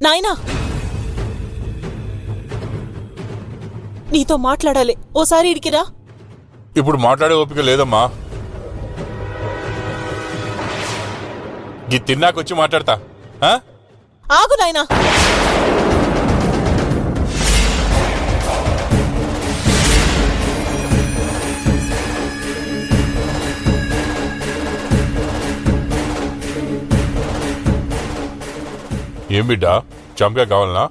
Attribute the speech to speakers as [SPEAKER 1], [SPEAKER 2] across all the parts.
[SPEAKER 1] నాయనా, నీతో మాట్లాడాలి, ఓసారి ఇడికిరా.
[SPEAKER 2] ఇప్పుడు మాట్లాడే ఓపిక లేదమ్మా. తిన్నాకొచ్చి మాట్లాడతా.
[SPEAKER 1] ఆగు నాయనా.
[SPEAKER 2] ఏం బిడ్డా, చంపగా కావాలనా?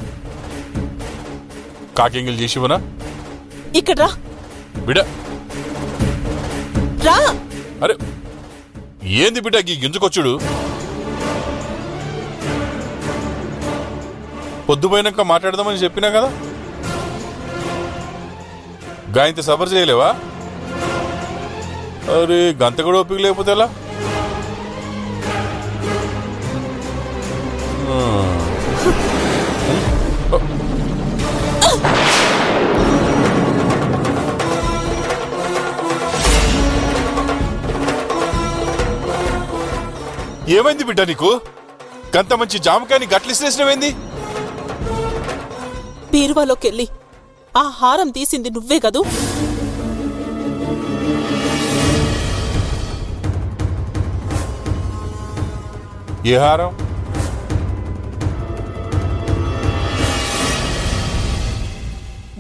[SPEAKER 2] కాకింగిల్ చేసివనా?
[SPEAKER 1] ఇక్కడ రా
[SPEAKER 2] బిడ్డ.
[SPEAKER 1] రా.
[SPEAKER 2] అరే ఏంది బిడ్డ ఈ గింజుకొచ్చుడు? పొద్దుపోయినాక మాట్లాడదామని చెప్పినా కదా, గాయంత సఫర్ చేయలేవా? అరే గంత కూడా ఓపిక లేకపోతే ఎలా? ఏమైంది బిడ్డ నీకు? గంత మంచి జామకాయని గట్లిసినేసినవేంది?
[SPEAKER 1] బీరువాలోకెళ్ళి ఆ హారం తీసింది నువ్వే కదూ?
[SPEAKER 2] ఏ హారం?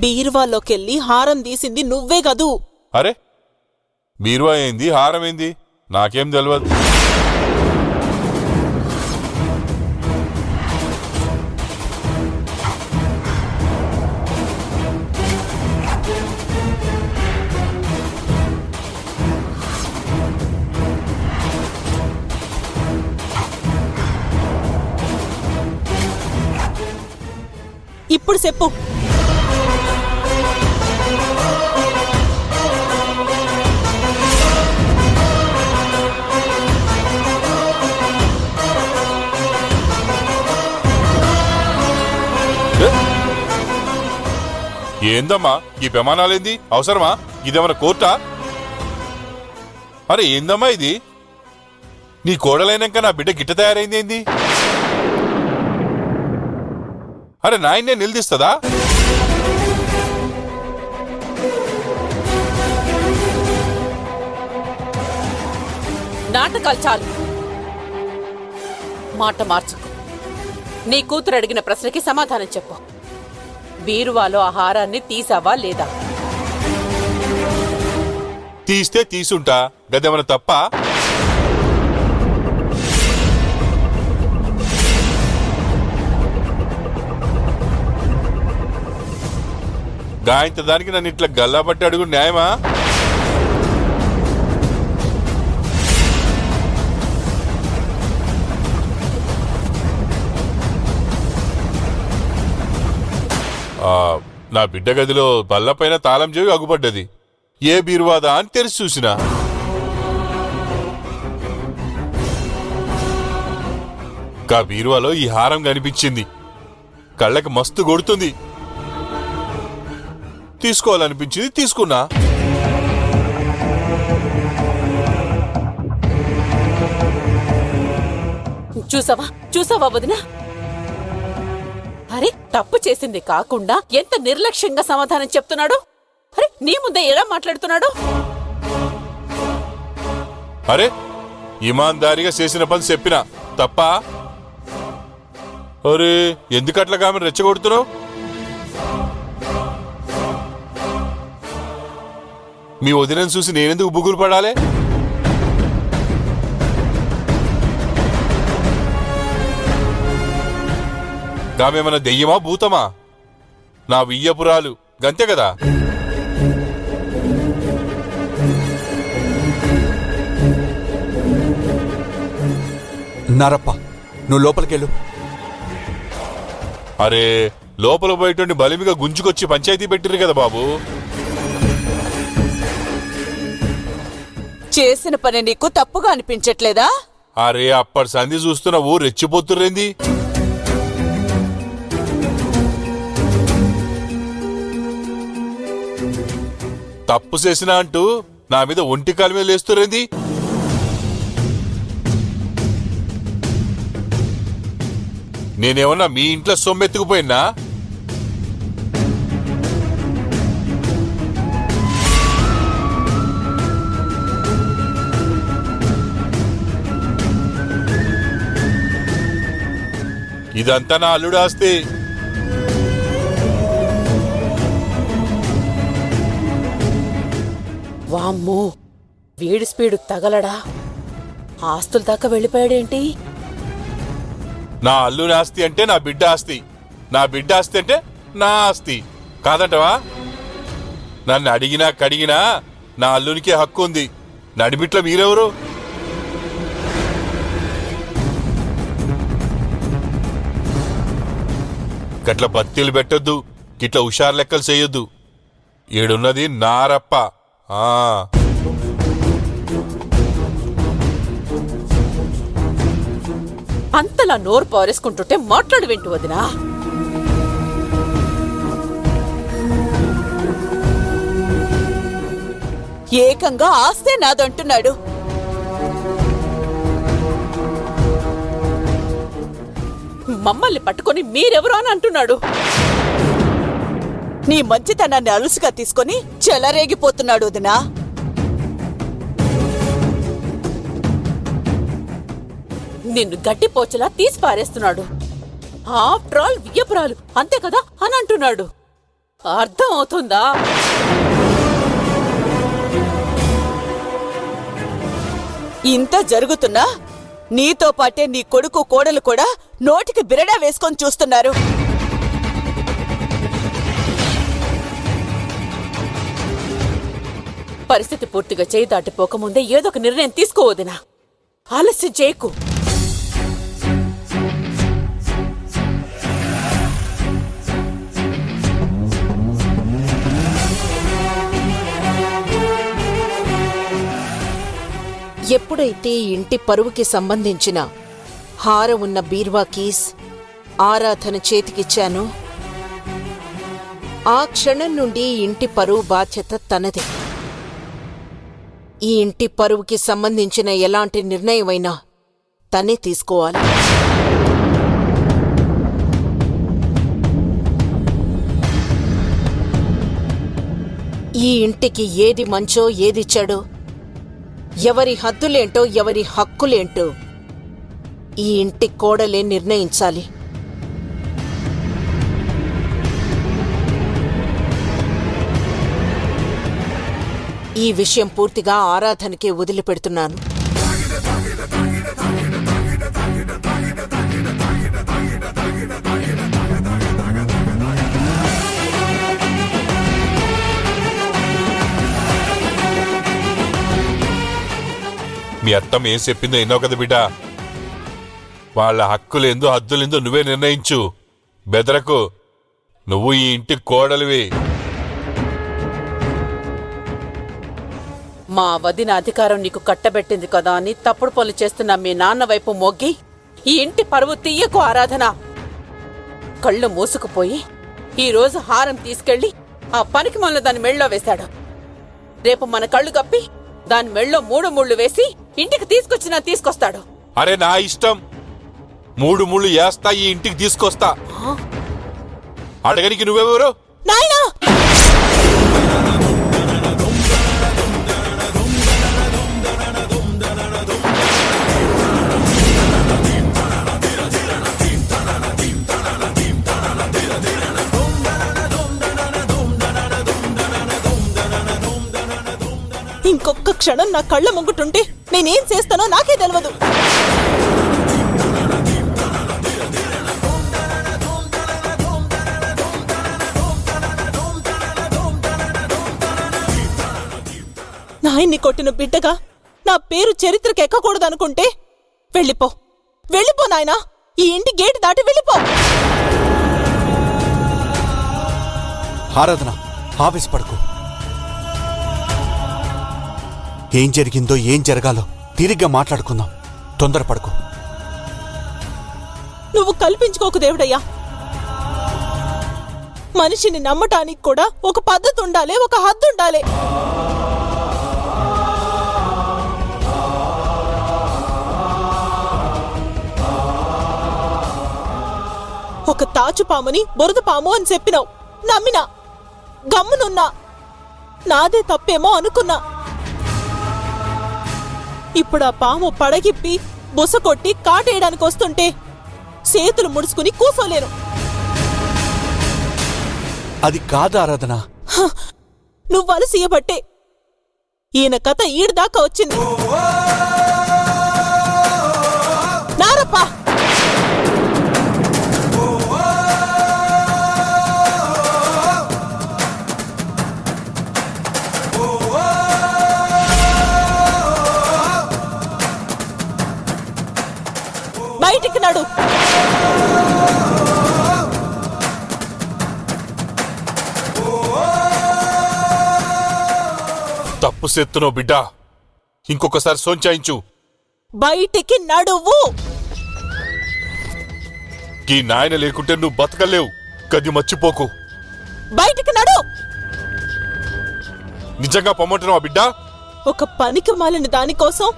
[SPEAKER 1] బీరువాలోకెళ్ళి హారం తీసింది నువ్వే కదూ?
[SPEAKER 2] అరే బీరువా ఏంది, హారం ఏంది, నాకేం తెలియదు.
[SPEAKER 1] ఇప్పుడు చెప్పు.
[SPEAKER 2] ఏందమ్మా ఈ ప్రమాణాలేంది? అవసరమా? ఇదేమన్నా కోర్టా? అరే ఏందమ్మా ఇది? నీ కోడలైనాక నా బిడ్డ గిట్ట తయారైంది ఏంది? అరే నాయన్నే నిలదీస్తుందా?
[SPEAKER 3] నాటకాలు చాలు, మాట మార్చుకు. నీ కూతురు అడిగిన ప్రశ్నకి సమాధానం చెప్పు. బీరువాలో ఆ హారాన్ని తీసావా లేదా?
[SPEAKER 2] తీస్తే తీసుంటా, గదేమన్నా తప్ప? గాయంత దానికి నన్ను ఇట్లా గల్లాబట్టి అడుగు న్యాయమా? నా బిడ్డ గదిలో బల్లపైన తాళం చెవి అగుపడ్డది. ఏ బీరువాదా అని తెరిచి చూసినా గా బీరువాలో ఈ హారం కనిపించింది. కళ్ళకి మస్తు కొడుతుంది. తీసుకోవాలనిపించింది, తీసుకున్నా.
[SPEAKER 3] చూసావా చూసావా వదినా? అరే తప్పు చేసింది కాకుండా ఎంత నిర్లక్ష్యంగా సమాధానం చెప్తున్నాడు. అరే నీ ముందే ఎలా మాట్లాడుతున్నాడు?
[SPEAKER 2] అరే ఇమాందారిగా చేసిన పని చెప్పినా తప్ప? అరే ఎందుకట్లా ఆమెను రెచ్చగొడుతున్నావు? మీ వదినను చూసి నేనెందుకు బుగులు పడాలి? గామేమన్నా దెయ్యమా భూతమా? నా వియ్యపురాలు గంతే కదా.
[SPEAKER 4] నారప్ప నువ్వు లోపలికెళ్ళు.
[SPEAKER 2] అరే లోపల పోయేటువంటి బలిమిగా గుంజుకొచ్చి పంచాయతీ పెట్టిరు కదా బాబు.
[SPEAKER 3] చేసిన పని నీకు తప్పుగా అనిపించట్లేదా?
[SPEAKER 2] అరే అప్పటి సంధి చూస్తున్నావు, రెచ్చిపోతుర్రేంది? తప్పు చేసినా అంటూ నా మీద ఒంటి కాలు మీద లేస్తురేంది? నేనేమన్నా మీ ఇంట్లో సొమ్మెత్తుకుపోయినా? ఇదంతా నా అల్లుడు ఆస్తి.
[SPEAKER 3] వామ్మో, వీడి స్పీడు తగలడా? ఆస్తుల దాకా వెళ్ళిపోయాడేంటి?
[SPEAKER 2] నా అల్లుని ఆస్తి అంటే నా బిడ్డ ఆస్తి, నా బిడ్డ ఆస్తి అంటే నా ఆస్తి కాదంటవా? నన్ను అడిగినా కడిగినా నా అల్లునికే హక్కు ఉంది. నడిమిట్లో మీరెవరు? గట్ల బత్తీలు పెట్టొద్దు, గిట్ల హుషారు లెక్కలు చేయొద్దు. ఏడున్నది నారప్ప.
[SPEAKER 3] అంతలా నోరు పారేసుకుంటుంటే మాట్లాడు వింటూ వదినా.
[SPEAKER 1] ఏకంగా ఆస్తే నాదంటున్నాడు.
[SPEAKER 3] మమ్మల్ని పట్టుకొని మీరెవరు అని అంటున్నాడు.
[SPEAKER 1] నీ మంచితనాన్ని అలుసుగా తీసుకొని చెలరేగిపోతున్నాడు వదినా.
[SPEAKER 3] నిన్ను గడ్డిపోచలా తీసి పారేస్తున్నాడు. ఆఫ్టర్ ఆల్ వియ్యపురాలు అంతే కదా అని అంటున్నాడు. అర్థం అవుతుందా?
[SPEAKER 1] ఇంత జరుగుతున్నా నీతో పాటే నీ కొడుకు కోడలు కూడా నోటికి బిరడా వేసుకొని చూస్తున్నారు.
[SPEAKER 3] పరిస్థితి పూర్తిగా చేయి దాటిపోకముందే ఏదో ఒక నిర్ణయం తీసుకోవదినా. ఆలస్యం చేయకు.
[SPEAKER 5] ఎప్పుడైతే ఇంటి పరువుకి సంబంధించిన హారం ఉన్న బీర్వా కీస్ ఆరాధన చేతికిచ్చానో ఆ క్షణం నుండి ఇంటి పరువు బాధ్యత తనదే. ఈ ఇంటి పరువుకి సంబంధించిన ఎలాంటి నిర్ణయమైనా తనే తీసుకోవాలి. ఈ ఇంటికి ఏది మంచో ఏది చెడో, ఎవరి హద్దులేంటో ఎవరి హక్కులేంటో ఈ ఇంటి కోడలే నిర్ణయించాలి. ఈ విషయం పూర్తిగా ఆరాధనకే వదిలిపెడుతున్నాను.
[SPEAKER 2] మీ అత్తమ్మ ఏం చెప్పిందో ఎన్నో కదా బిడ్డ. వాళ్ళ హక్కులేందో హద్దులేందో నువ్వే నిర్ణయించు. బెదరకు. నువ్వు ఈ ఇంటి కోడలివి.
[SPEAKER 3] మా వదిన అధికారం నీకు కట్టబెట్టింది కదా అని తప్పుడు పనులు చేస్తున్న మీ నాన్న వైపు మొగ్గి ఈ ఇంటి పరువు తీయకు ఆరాధన. కళ్ళు మూసుకుపోయి ఈరోజు హారం తీసుకెళ్లి ఆ పనికి మొన్న దాని మెళ్ళో వేశాడు. రేపు మన కళ్ళు కప్పి దాని మెళ్ళో 3 ముళ్ళు వేసి ఇంటికి తీసుకొస్తాడు.
[SPEAKER 2] అరే నా ఇష్టం. 3 ముళ్ళు వేస్తా, ఈ ఇంటికి తీసుకొస్తా. అడగనికి నువ్వెవరు?
[SPEAKER 1] నాయనా! ఇంకొక్క క్షణం నా కళ్ళ ముంగుటుంటే నేనేం చేస్తానో నాకే తెలియదు. నాయన్ని కొట్టిన బిడ్డగా నా పేరు చరిత్రకి ఎక్కకూడదనుకుంటే వెళ్ళిపో నాయనా. ఈ ఇంటి గేటు దాటి వెళ్ళిపో.
[SPEAKER 4] ఆరాధన, ఆవేశపడకు. ఏం జరిగిందో ఏం జరగాలో తీరిగ్గా మాట్లాడుకుందాం. తొందరపడకు.
[SPEAKER 1] నువ్వు కల్పించుకోకు దేవుడయ్యా. మనిషిని నమ్మటానికి కూడా ఒక పద్ధతి ఉండాలి, ఒక హద్దు ఉండాలి. ఒక తాచుపాముని బురదపాము అని చెప్పినావు, నమ్మినా, గమ్మునున్నా. నాదే తప్పేమో అనుకున్నా. ఇప్పుడు ఆ పాము పడగిప్పి బుస కొట్టి కాటేయడానికి వస్తుంటే చేతులు ముడుచుకుని కూసోలేను.
[SPEAKER 4] అది కాదు ఆరాధన.
[SPEAKER 1] నువ్వు అలసియబట్టే ఈయన కథ ఈడదాకా వచ్చింది. నారప్పా, బయటికి నడు.
[SPEAKER 2] తప్పు సెత్తునో బిడ్డా, ఇంకొకసారి సోంచాయించు.
[SPEAKER 1] బయటికి నడువు.
[SPEAKER 2] ఈ నాయన లేకుంటే నువ్వు బతకలేవు, గది మర్చిపోకు.
[SPEAKER 1] బయటికి నడు.
[SPEAKER 2] నిజంగా పొమ్మంటున్నావా బిడ్డా?
[SPEAKER 1] ఒక పనికి మాలిన దానికోసం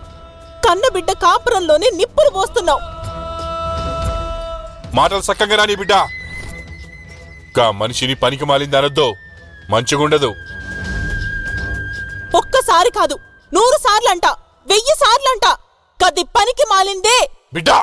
[SPEAKER 1] కన్నబిడ్డ కాపురంలోనే నిప్పులు పోస్తున్నావు.
[SPEAKER 2] మాటలు సక్కంగా రాని బిడ్డా. కా మనిషిని పనికి మాలింది అనొద్దు, మంచిగుండదు.
[SPEAKER 1] ఒక్కసారి కాదు, 100 సార్లంట, 1000 సార్లంట. కది పనికి మాలిందే
[SPEAKER 2] బిడ్డా.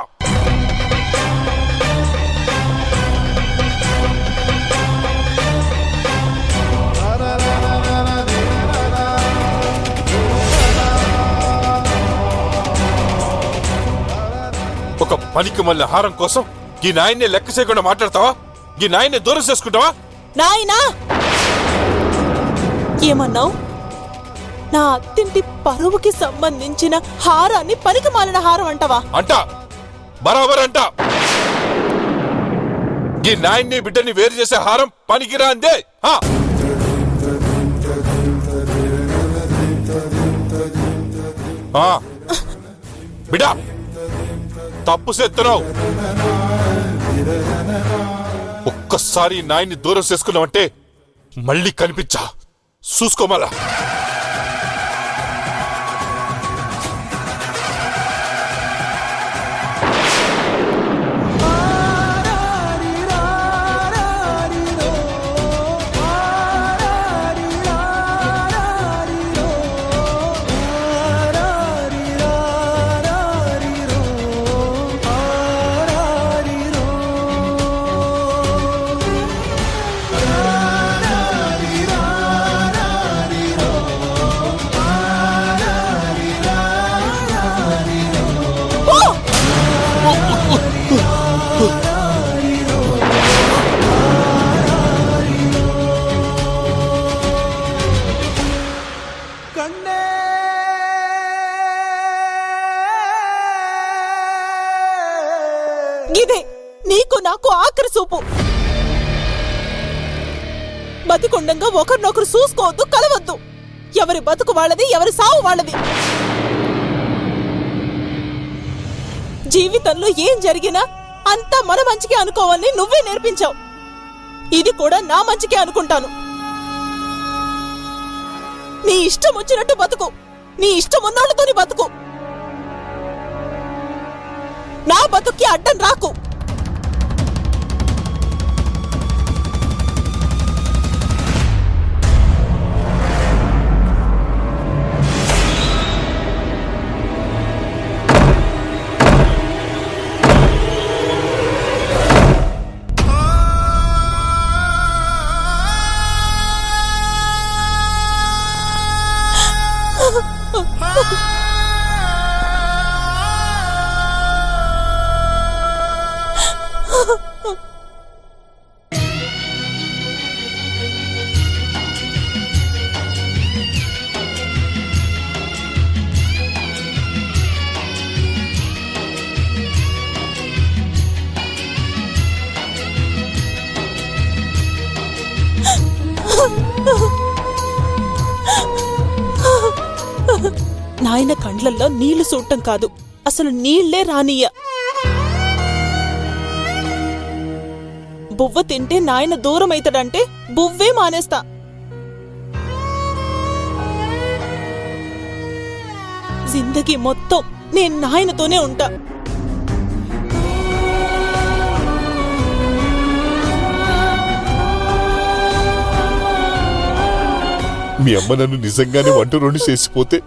[SPEAKER 2] ఒక పనికి మళ్ళీ హారం కోసం ఈ నాయన్నే లెక్క చేయకుండా మాట్లాడతావా? ఈ నాయన్నే దూరం చేసుకుంటావా?
[SPEAKER 1] నాయనా, ఏమన్నావు? నా అత్తింటి పరువుకి సంబంధించిన హారాన్ని పనికి మాలిన హారం అంటావా?
[SPEAKER 2] అంట, బరాబర్ అంట. ఈ నాయన్ని బిడ్డని వేరు చేసే హారం పనికిరా అందే. బిడ్డా, తప్పు చేస్తున్నావు. ఒక్కసారి నాయన్ని దూరం చేసుకున్నావంటే మళ్ళీ కనిపించా, చూసుకోమలా.
[SPEAKER 1] ఇదే నీకు నాకు ఆఖరి చూపు. బతికుండంగా ఒకరినొకరు చూసుకోవద్దు, కలవద్దు. ఎవరి బతుకు వాళ్ళది, ఎవరి సావు వాళ్ళది. జీవితంలో ఏం జరిగినా అంతా మన మంచికే అనుకోవాలని నువ్వే నేర్పించావు. ఇది కూడా నా మంచికే అనుకుంటాను. నీ ఇష్టం వచ్చినట్టు బతుకు, నీ ఇష్టం ఉన్నోళ్ళతోని బతుకు. నా బతుక్కి అడ్డం రాకు. నాయన కండ్లల్లో నీళ్లు చూడటం కాదు, అసలు నీళ్లే రానియ్య. బువ్వ తింటే నాయన దూరం అవుతాడంటే బువ్వే మానేస్తా. జిందగీ మొత్తం నేను నాయనతోనే ఉంటా.
[SPEAKER 2] మీ అమ్మ నన్ను నిజంగానే వంటరోని చేసిపోతే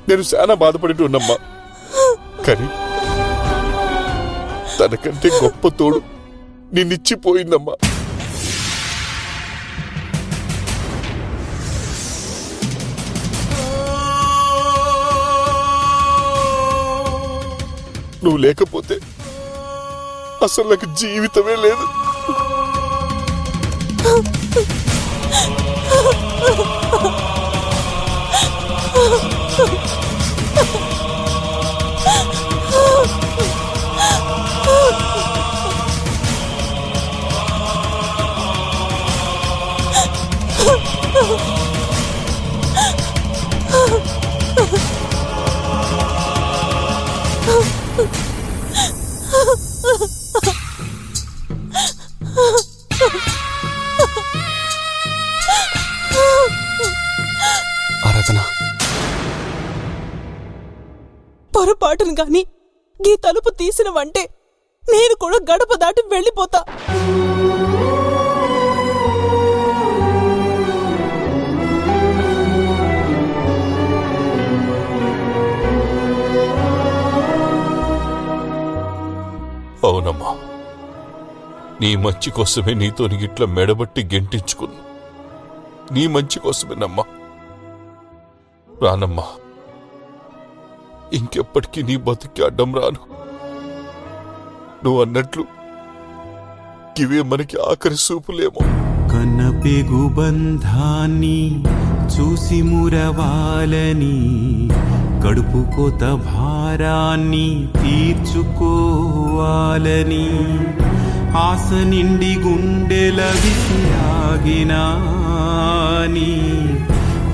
[SPEAKER 2] నేను చాలా బాధపడి ఉన్నమ్మా. కానీ తనకంటే గొప్ప తోడు నిన్నిచ్చిపోయిందమ్మా. నువ్వు లేకపోతే అసలు నాకు జీవితమే లేదు.
[SPEAKER 4] ఆరాధన,
[SPEAKER 1] పొరపాటును గాని ఈ తలుపు తీసినవంటే నేను కూడా గడప దాటి వెళ్ళిపోతా.
[SPEAKER 2] అవునమ్మా, నీ మంచి కోసమే నీతో ఇట్లా మెడబట్టి గెంటించుకున్నా. నీ మంచి కోసమేనమ్మా. రానమ్మా, ఇంకెప్పటికీ నీ బతుకి అడ్డం రాను. నువ్వు అన్నట్లు ఇవే మనకి ఆఖరి సూపులేమో.
[SPEAKER 6] కన్నపెగు బంధాన్ని చూసి మురవాలని, కడుపు కోత భారాన్ని తీర్చుకోవాలని, ఆశ నిండి గుండెల విసిరాగినాని,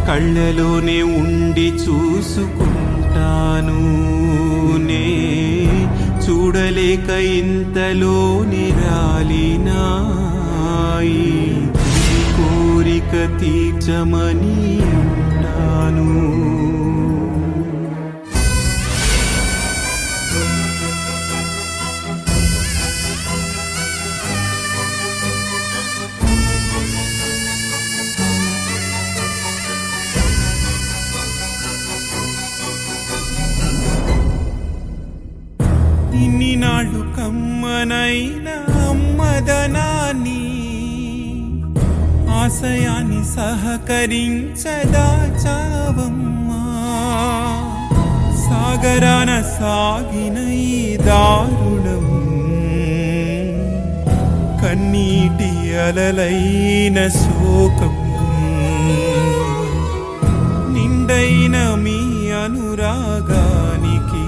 [SPEAKER 6] కళ్ళలోనే ఉండి చూసుకుంటాను నే, చూడలేక ఇంతలోని రాలినాయి, కోరిక తీర్చమని అంటాను. ఇన్ని నాళ్ళు కమ్మనైన అమ్మదనాన్ని, ఆశయాన్ని సహకరించదాచావమ్మా, సాగరాన సాగిన ఈ దారుణం, కన్నీటి అలలైన శోకం, నిండైన మీ అనురాగానికి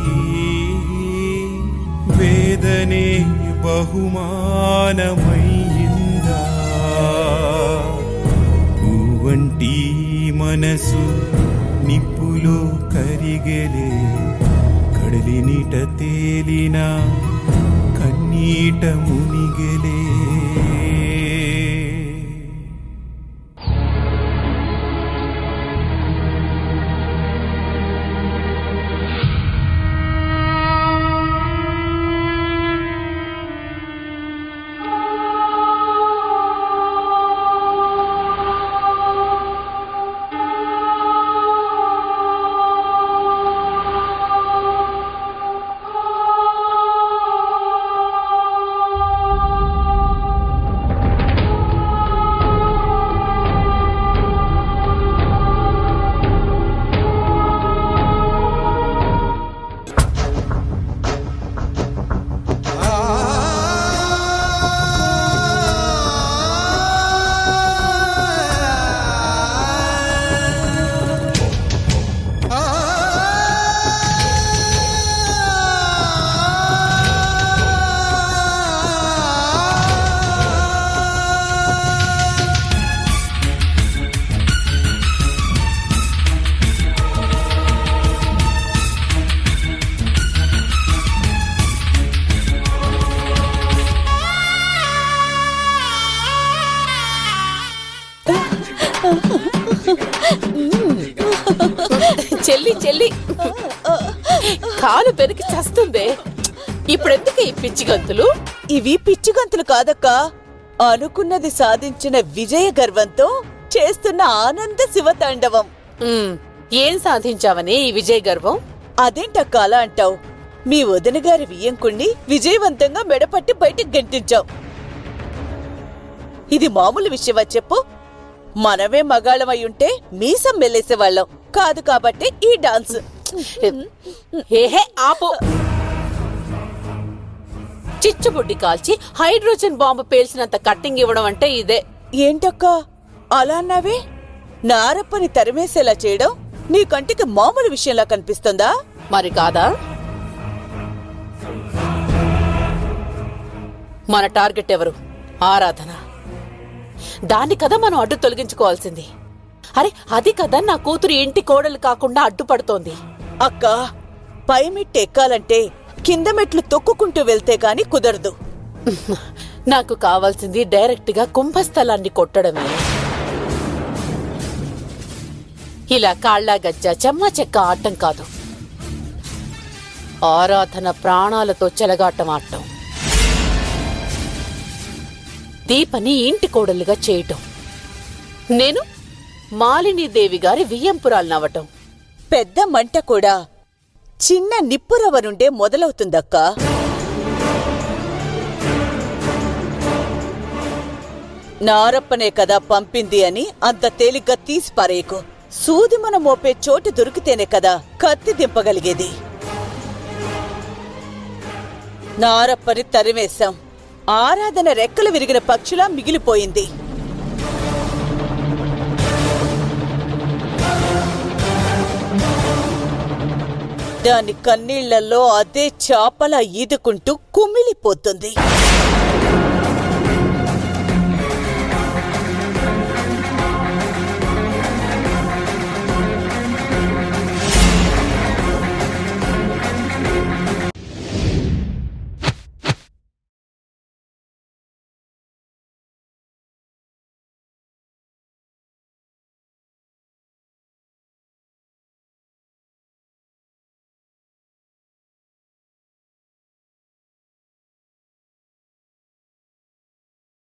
[SPEAKER 6] వేదనే బహుమానమయ్యిందా? పువ్వంటి మనసు నిప్పులో కరిగెలే, కడలి నీట తేలిన కన్నీట మునిగెలే.
[SPEAKER 3] చెల్లి చెల్లి కాలు పెరికి చస్తుందే. ఇప్పుడెందుకు ఈ పిచ్చి గంతులు?
[SPEAKER 7] ఇవి పిచ్చి గంతులు కాదక్కా, అనుకున్నది సాధించిన విజయ గర్వంతో చేస్తున్న ఆనంద శివతాండవం.
[SPEAKER 3] ఏం సాధించావని ఈ విజయ గర్వం?
[SPEAKER 7] అదేంటక్క అలా అంటావు? మీ వదిన గారి వియ్యంకుణ్ణి విజయవంతంగా మెడపట్టి బయటికి గెంటించావు. ఇది మామూలు విషయమా చెప్పు? మనమే మగాళ్ళమై ఉంటే మీసం మెల్లేసేవాళ్ళం కాదు కాబట్టి ఈ డాన్స్.
[SPEAKER 3] ఏహే ఆపు! చిచ్చుబుడ్డి కాల్చి హైడ్రోజన్ బాంబు పేల్చినంత కట్టింగ్ ఇవ్వడం అంటే ఇదే.
[SPEAKER 7] ఏంటక్క అలా అన్నావే? నారప్పని తరిమేసేలా చేయడం నీ కంటికి మామూలు విషయంలా కనిపిస్తుందా?
[SPEAKER 3] మరి కాదా? మన టార్గెట్ ఎవరు? ఆరాధన. దాన్ని కదా మనం అడ్డు తొలగించుకోవాల్సింది. అరే అది కదా నా కూతురు ఇంటి కోడలు కాకుండా అడ్డుపడుతోంది.
[SPEAKER 7] అక్క, పై మెట్టు ఎక్కాలంటే కింద మెట్లు తొక్కుకుంటూ వెళ్తే గాని కుదరదు.
[SPEAKER 3] నాకు కావాల్సింది డైరెక్ట్ గా కుంభస్థలాన్ని కొట్టడమే. ఇలా కాళ్ళ గజ్జ చెమ్మ చెక్క ఆడటం కాదు, ఆరాధన ప్రాణాలతో చెలగాటం ఆడటం. దీపని ఇంటి కోడలుగా చేయటం, నేను మాలినీదేవి గారి వియ్యంపురాలనవ్వటం.
[SPEAKER 7] పెద్ద మంట కూడా చిన్న నిప్పురవ నుండే మొదలవుతుందక్కా. నారప్పనే కదా పంపింది అని అంత తేలిగ్గా తీసి పారేయకు. సూది మన మోపే చోటు దొరికితేనే కదా కత్తి దింపగలిగేది. నారప్పని తరివేశాం. ఆరాధన రెక్కలు విరిగిన పక్షులా మిగిలిపోయింది. దాని కన్నీళ్లలో అదే చాపలా ఈదుకుంటూ కుమిలిపోతుంది.